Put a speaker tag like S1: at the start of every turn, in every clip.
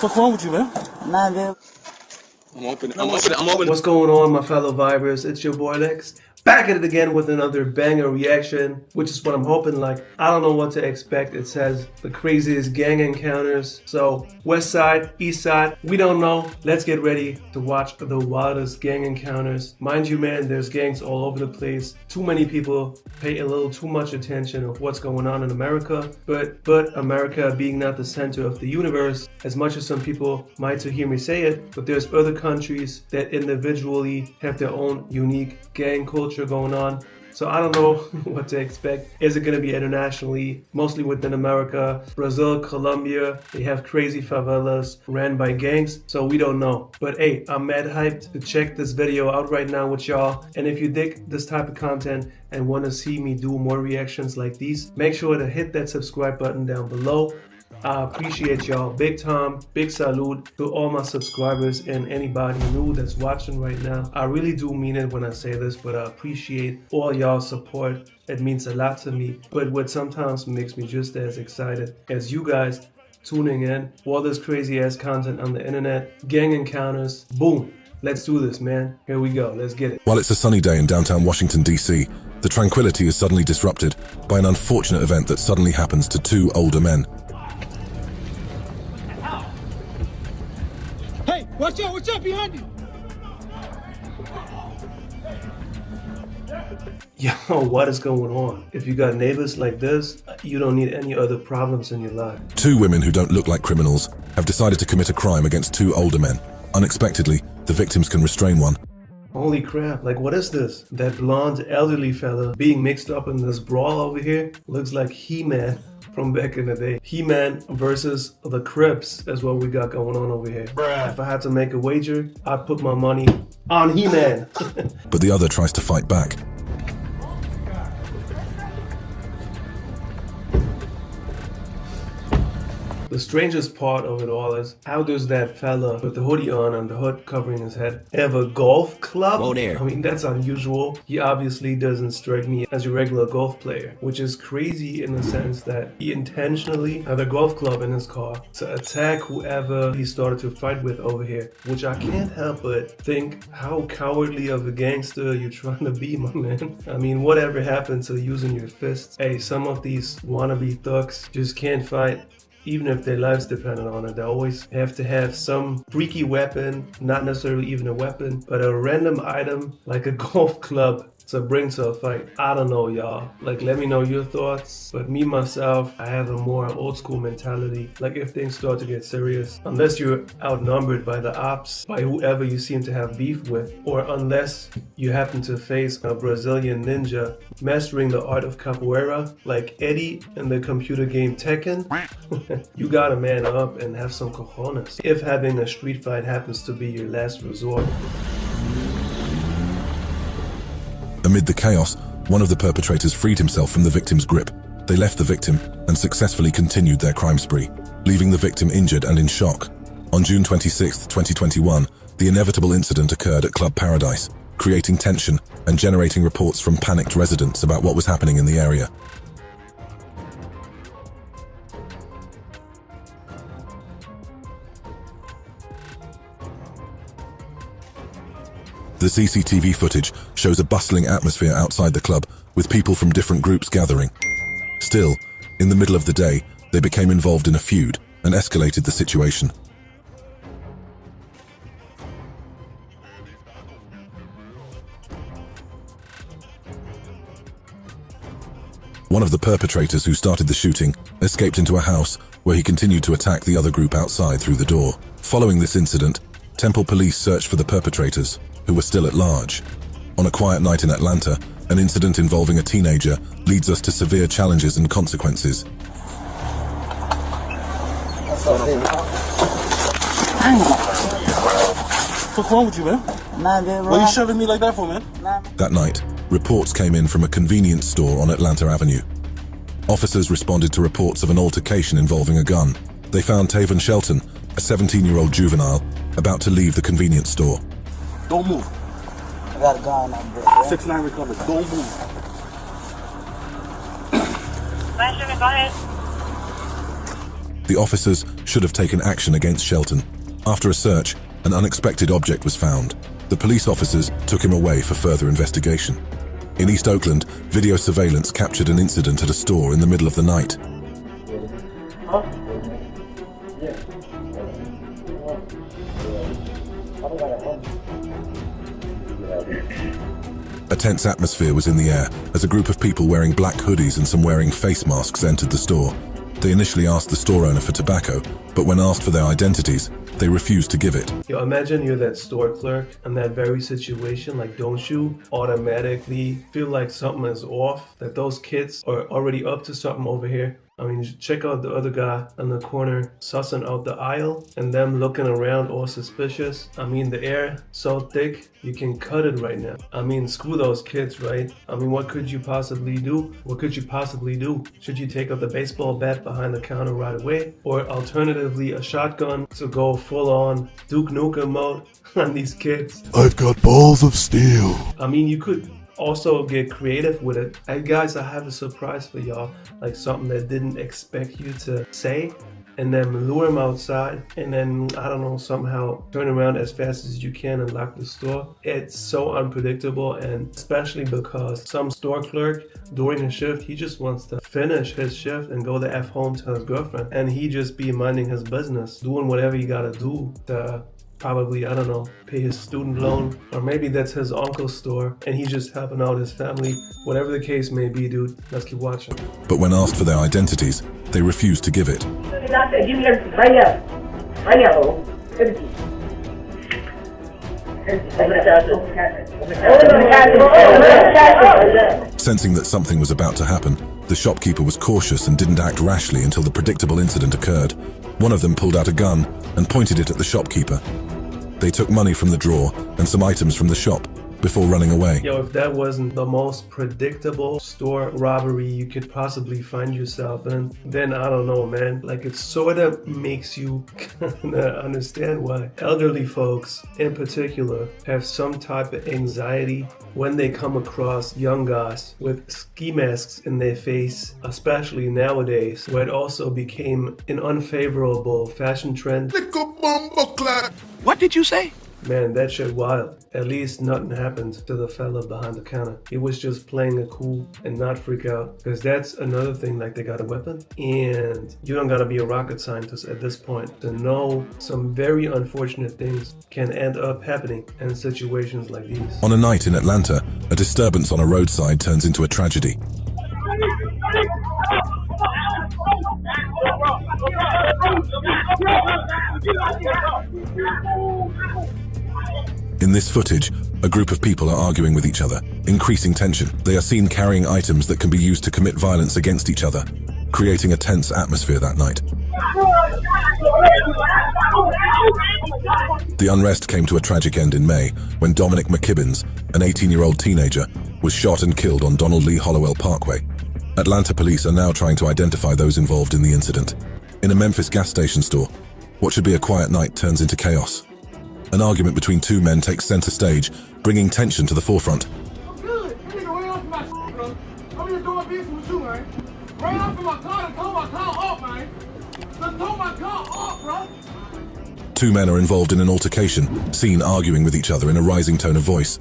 S1: What's wrong with you, man?
S2: Nah, dude.
S1: I'm open. What's going on, my fellow vibers? It's your boy Lex. Back at it again with another banger reaction, which is what I'm hoping. Like, I don't know what to expect. It says the craziest gang encounters. So, west side, east side, we don't know. Let's get ready to watch the wildest gang encounters. Mind you, man, there's gangs all over the place. Too many people pay a little too much attention of what's going on in America. But America being not the center of the universe, as much as some people might hear me say it, but there's other countries that individually have their own unique gang culture going on. So I don't know what to expect. Is it going to be internationally, mostly within America? Brazil, Colombia, they have crazy favelas ran by gangs, so we don't know. But hey, I'm mad hyped to check this video out right now with y'all. And if you dig this type of content and want to see me do more reactions like these, make sure to hit that subscribe button down below. I appreciate y'all big time. Big salute to all my subscribers and anybody new that's watching right now. I really do mean it when I say this, but I appreciate all y'all's support. It means a lot to me. But what sometimes makes me just as excited as you guys tuning in, all this crazy ass content on the internet, gang encounters, boom. Let's do this, man. Here we go. Let's get it.
S3: While it's a sunny day in downtown Washington, D.C., the tranquility is suddenly disrupted by an unfortunate event that suddenly happens to two older men.
S4: Hey, watch out behind you!
S1: Yo, what is going on? If you got neighbors like this, you don't need any other problems in your life.
S3: Two women who don't look like criminals have decided to commit a crime against two older men. Unexpectedly, the victims can restrain one.
S1: Holy crap, like what is this? That blonde elderly fella being mixed up in this brawl over here looks like He-Man from back in the day. He-Man versus the Crips is what we got going on over here. Bruh. If I had to make a wager, I'd put my money on He-Man.
S3: But the other tries to fight back.
S1: The strangest part of it all is, how does that fella with the hoodie on and the hood covering his head have a golf club?
S5: Oh, there.
S1: I mean, that's unusual. He obviously doesn't strike me as a regular golf player, which is crazy in the sense that he intentionally had a golf club in his car to attack whoever he started to fight with over here, which I can't help but think how cowardly of a gangster you're trying to be, my man. I mean, whatever happened to using your fists? Hey, some of these wannabe thugs just can't fight. Even if their lives depended on it, they always have to have some freaky weapon, not necessarily even a weapon, but a random item like a golf club to bring to a fight. I don't know, y'all. Like, let me know your thoughts. But me, myself, I have a more old school mentality. Like, if things start to get serious, unless you're outnumbered by the ops, by whoever you seem to have beef with, or unless you happen to face a Brazilian ninja mastering the art of capoeira, like Eddie in the computer game Tekken, you gotta man up and have some cojones. If having a street fight happens to be your last resort.
S3: Amid the chaos, one of the perpetrators freed himself from the victim's grip. They left the victim and successfully continued their crime spree, leaving the victim injured and in shock. On June 26, 2021, the inevitable incident occurred at Club Paradise, creating tension and generating reports from panicked residents about what was happening in the area. The CCTV footage shows a bustling atmosphere outside the club, with people from different groups gathering. Still, in the middle of the day, they became involved in a feud and escalated the situation. One of the perpetrators who started the shooting escaped into a house where he continued to attack the other group outside through the door. Following this incident, Temple police searched for the perpetrators, who were still at large. On a quiet night in Atlanta, an incident involving a teenager leads us to severe challenges and consequences.
S1: What's wrong with you, man?
S2: Nah, dude.
S1: What are you shoving me like that for, man?
S3: That night, reports came in from a convenience store on Atlanta Avenue. Officers responded to reports of an altercation involving a gun. They found Taven Shelton, a 17-year-old juvenile, about to leave the convenience store.
S1: Don't move.
S2: I got a gun on board.
S1: 6'9" recovered. Don't move.
S5: Go ahead.
S3: The officers should have taken action against Shelton. After a search, an unexpected object was found. The police officers took him away for further investigation. In East Oakland, video surveillance captured an incident at a store in the middle of the night. A tense atmosphere was in the air as a group of people wearing black hoodies and some wearing face masks entered the store. They initially asked the store owner for tobacco, but when asked for their identities, they refused to give it.
S1: Yo, imagine you're that store clerk in that very situation. Like, don't you automatically feel like something is off? That those kids are already up to something over here? I mean, check out the other guy in the corner sussing out the aisle and them looking around all suspicious. I mean, the air so thick, you can cut it right now. I mean, screw those kids, right? I mean, what could you possibly do? What could you possibly do? Should you take out the baseball bat behind the counter right away? Or alternatively, a shotgun to go full on Duke Nukem mode on these kids?
S6: I've got balls of steel.
S1: I mean, you could also get creative with it. Hey guys, I have a surprise for y'all, like something that didn't expect you to say, and then lure them outside, and then, I don't know, somehow turn around as fast as you can and lock the store. It's so unpredictable, and especially because some store clerk during a shift, he just wants to finish his shift and go the F home to his girlfriend, and he just be minding his business, doing whatever you gotta do to probably, I don't know, pay his student loan, or maybe that's his uncle's store and he's just helping out his family. Whatever the case may be, dude, let's keep watching.
S3: But when asked for their identities, they refused to give it. Sensing that something was about to happen, the shopkeeper was cautious and didn't act rashly until the predictable incident occurred. One of them pulled out a gun and pointed it at the shopkeeper. They took money from the drawer and some items from the shop before running away.
S1: Yo, if that wasn't the most predictable store robbery you could possibly find yourself in, then I don't know, man. Like, it sort of makes you kind of understand why elderly folks in particular have some type of anxiety when they come across young guys with ski masks in their face, especially nowadays, where it also became an unfavorable fashion trend.
S6: What did you say?
S1: Man, that shit wild. At least nothing happened to the fella behind the counter. He was just playing it cool and not freak out. Because that's another thing, like, they got a weapon. And you don't gotta be a rocket scientist at this point to know some very unfortunate things can end up happening in situations like these.
S3: On a night in Atlanta, a disturbance on a roadside turns into a tragedy. In this footage, a group of people are arguing with each other, increasing tension. They are seen carrying items that can be used to commit violence against each other, creating a tense atmosphere that night. The unrest came to a tragic end in May when Dominic McKibbins, an 18-year-old teenager, was shot and killed on Donald Lee Hollowell Parkway. Atlanta police are now trying to identify those involved in the incident. In a Memphis gas station store, what should be a quiet night turns into chaos. An argument between two men takes center stage, bringing tension to the forefront.
S4: I'm good. You need to ran off my shit, bro. I'm here doing business with you, man. Ran off in my car and tow my car up, man. Just tow my car up, bro.
S3: Two men are involved in an altercation, seen arguing with each other in a rising tone of voice.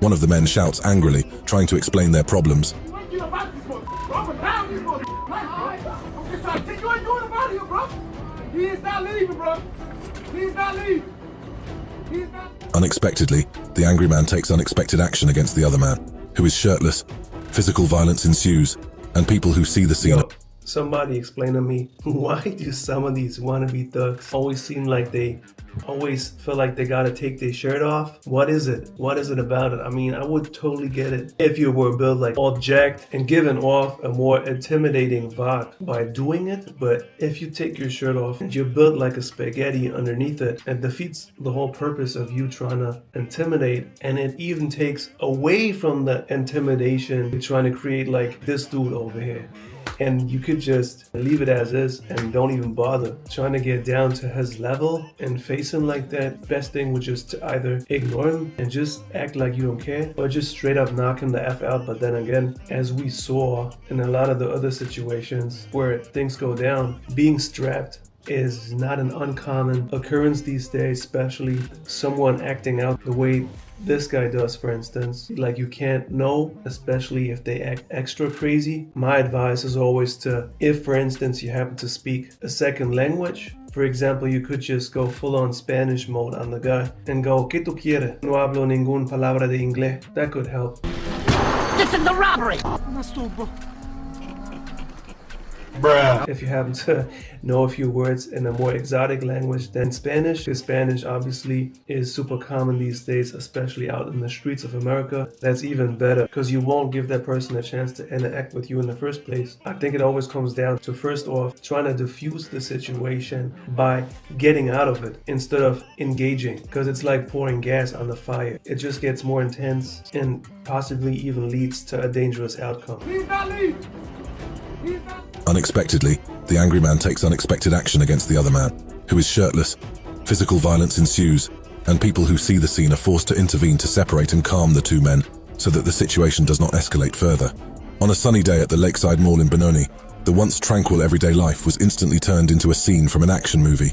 S3: One of the men shouts angrily, trying to explain their problems.
S4: You ain't getting about this one. I'm a pound this one. I'm just trying to tell you, you ain't doing about here, bro. He is not leaving, bro. He is not leaving.
S3: Unexpectedly, the angry man takes unexpected action against the other man, who is shirtless. Physical violence ensues, and people who see the scene...
S1: Yo, somebody explain to me, why do some of these wannabe thugs always seem like they always feel like they gotta take their shirt off? What is it? What is it about it? I mean, I would totally get it if you were built like all jacked and giving off a more intimidating vibe by doing it. But if you take your shirt off and you're built like a spaghetti underneath it, it defeats the whole purpose of you trying to intimidate. And it even takes away from the intimidation you're trying to create, like this dude over here. and you could just leave it as is and don't even bother trying to get down to his level and face him like that. Best thing would just to either ignore him and just act like you don't care, or just straight up knock him the F out. But then again, as we saw in a lot of the other situations where things go down, being strapped is not an uncommon occurrence these days, especially someone acting out the way this guy does, for instance. Like, you can't know, especially if they act extra crazy. My advice is always to, if for instance you happen to speak a second language, for example, you could just go full-on Spanish mode on the guy and go, ¿Qué tú quieres? No hablo ningún palabra de inglés. That could help.
S5: This is a robbery!
S6: Bruh.
S1: If you happen to know a few words in a more exotic language than Spanish, because Spanish obviously is super common these days, especially out in the streets of America, that's even better because you won't give that person a chance to interact with you in the first place. I think it always comes down to, first off, trying to diffuse the situation by getting out of it instead of engaging, because it's like pouring gas on the fire. It just gets more intense and possibly even leads to a dangerous outcome.
S4: He's not leaving. He's not.
S3: Unexpectedly, the angry man takes unexpected action against the other man, who is shirtless. Physical violence ensues, and people who see the scene are forced to intervene to separate and calm the two men so that the situation does not escalate further. On a sunny day at the Lakeside Mall in Benoni, the once tranquil everyday life was instantly turned into a scene from an action movie.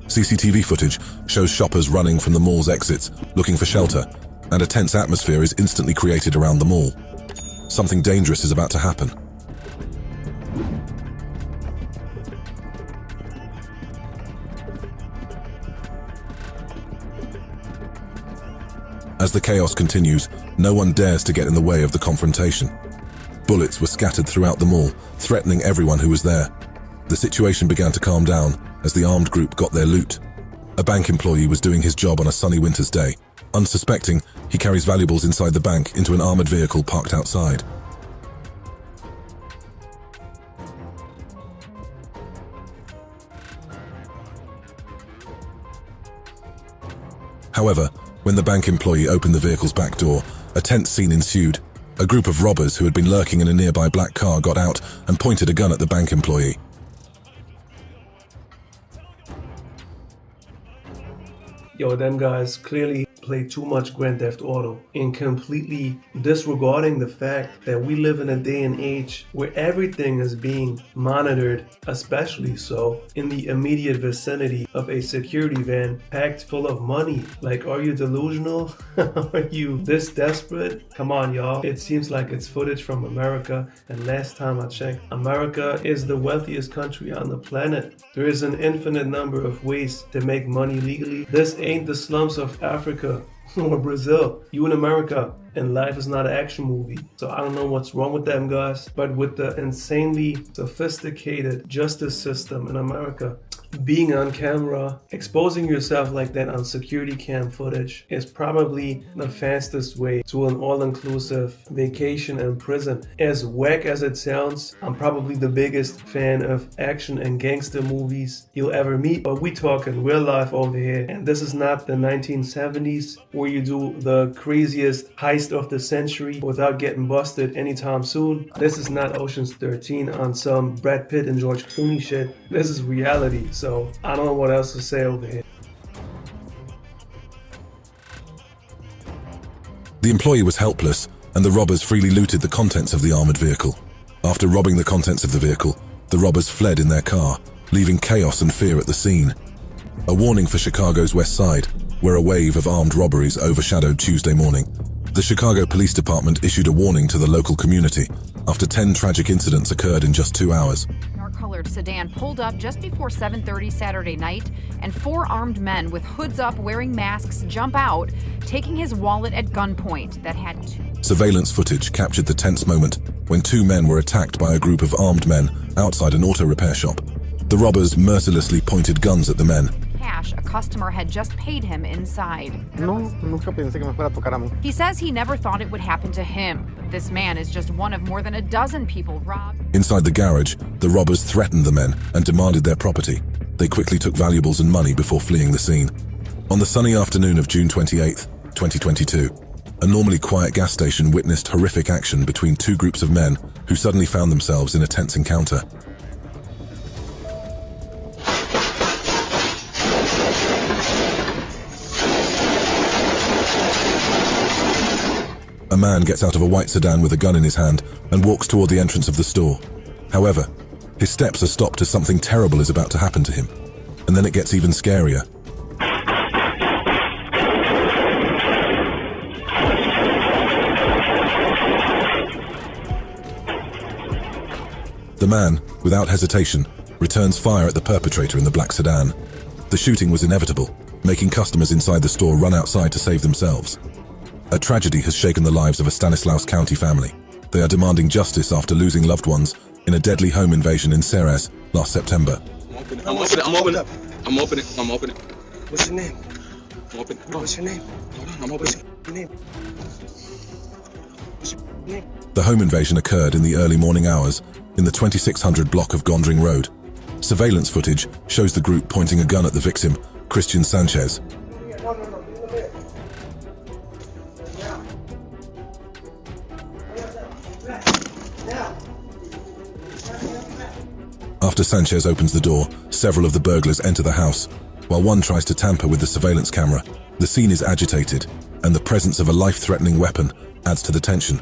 S3: CCTV footage shows shoppers running from the mall's exits, looking for shelter, and a tense atmosphere is instantly created around the mall. Something dangerous is about to happen. As the chaos continues, no one dares to get in the way of the confrontation. Bullets were scattered throughout the mall, threatening everyone who was there. The situation began to calm down as the armed group got their loot. A bank employee was doing his job on a sunny winter's day. Unsuspecting, he carries valuables inside the bank into an armored vehicle parked outside. However, when the bank employee opened the vehicle's back door, a tense scene ensued. A group of robbers who had been lurking in a nearby black car got out and pointed a gun at the bank employee.
S1: Yo, them guys clearly play too much Grand Theft Auto and completely disregarding the fact that we live in a day and age where everything is being monitored, especially so in the immediate vicinity of a security van packed full of money. Like, are you delusional? Are you this desperate? Come on, y'all. It seems like it's footage from America, and last time I checked, America is the wealthiest country on the planet. There is an infinite number of ways to make money legally. This ain't the slums of Africa or Brazil. You in America, and life is not an action movie. So I don't know what's wrong with them guys, but with the insanely sophisticated justice system in America, being on camera, exposing yourself like that on security cam footage is probably the fastest way to an all-inclusive vacation in prison. As whack as it sounds, I'm probably the biggest fan of action and gangster movies you'll ever meet, but we talking real life over here. And this is not the 1970s where you do the craziest heist of the century without getting busted anytime soon. This is not Ocean's 13 on some Brad Pitt and George Clooney shit. This is reality. So I don't know what else to say over here.
S3: The employee was helpless, and the robbers freely looted the contents of the armored vehicle. After robbing the contents of the vehicle, the robbers fled in their car, leaving chaos and fear at the scene. A warning for Chicago's West Side, where a wave of armed robberies overshadowed Tuesday morning. The Chicago Police Department issued a warning to the local community after 10 tragic incidents occurred in just 2 hours.
S7: Colored sedan pulled up just before 7:30 Saturday night, and 4 armed men with hoods up wearing masks jump out, taking his wallet at gunpoint that had 2.
S3: Surveillance footage captured the tense moment when 2 men were attacked by a group of armed men outside an auto repair shop. The robbers mercilessly pointed guns at the men.
S7: Cash a customer had just paid him inside.
S8: Nunca pensé que me fuera a tocar a mí.
S7: He says he never thought it would happen to him, but this man is just one of more than a dozen people robbed.
S3: Inside the garage, the robbers threatened the men and demanded their property. They quickly took valuables and money before fleeing the scene. On the sunny afternoon of June 28, 2022, a normally quiet gas station witnessed horrific action between two groups of men who suddenly found themselves in a tense encounter. A man gets out of a white sedan with a gun in his hand and walks toward the entrance of the store. However, his steps are stopped as something terrible is about to happen to him. And then it gets even scarier. The man, without hesitation, returns fire at the perpetrator in the black sedan. The shooting was inevitable, making customers inside the store run outside to save themselves. A tragedy has shaken the lives of a Stanislaus County family. They are demanding justice after losing loved ones in a deadly home invasion in Ceres last September.
S6: I'm opening.
S2: What's your name?
S6: I'm opening.
S2: What's your name?
S6: I'm opening.
S2: Your name? What's your name?
S3: The home invasion occurred in the early morning hours in the 2600 block of Gondring Road. Surveillance footage shows the group pointing a gun at the victim, Christian Sanchez. After Sanchez opens the door, several of the burglars enter the house, while one tries to tamper with the surveillance camera. The scene is agitated, and the presence of a life-threatening weapon adds to the tension.